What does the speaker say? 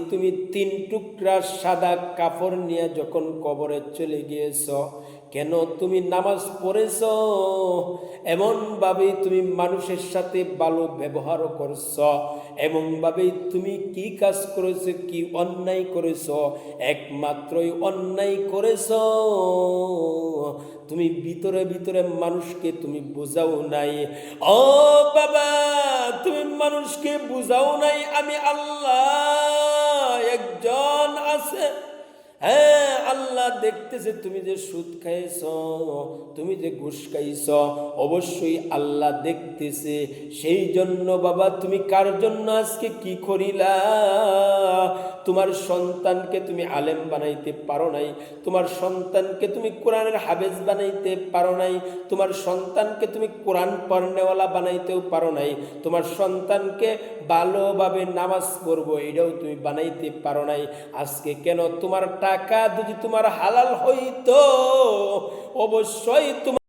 তুমি 3 টুকরা সাদা কাপড় নিয়ে যখন কবরে চলে গিয়েছ, কেন তুমি নামাজ পড়েছ? এমনভাবে তুমি মানুষের সাথে ভালো ব্যবহারও করছ, এমনভাবে তুমি কি কাজ করেছ, কি অন্যায় করেছ? একমাত্রই অন্যায় করেছ। তুমি ভিতরে ভিতরে মানুষকে তুমি বুঝাও নাই। ও বাবা, তুমি মানুষকে বুঝাও নাই আমি আল্লাহ একজন আছে। হ্যাঁ, আল্লাহ দেখতেছে তুমি যে সুদ খাইছ, তুমি যে ঘুষ খাইছ, অবশ্যই আল্লাহ দেখতেছে। সেই জন্য বাবা তুমি কার জন্য আজকে কি করিলা? তোমার সন্তানকে তুমি আলেম বানাইতে পারো নাই, তোমার সন্তানকে তুমি কোরআনের হাফেজ বানাইতে পারো নাই, তোমার সন্তানকে তুমি কোরআন পড়নেওয়ালা বানাইতেও পারো নাই, তোমার সন্তানকে ভালোভাবে নামাজ পড়বো এটাও তুমি বানাইতে পারো নাই। আজকে কেন? তোমার টাকা যদি তোমার হালাল হইতো অবশ্যই তোমার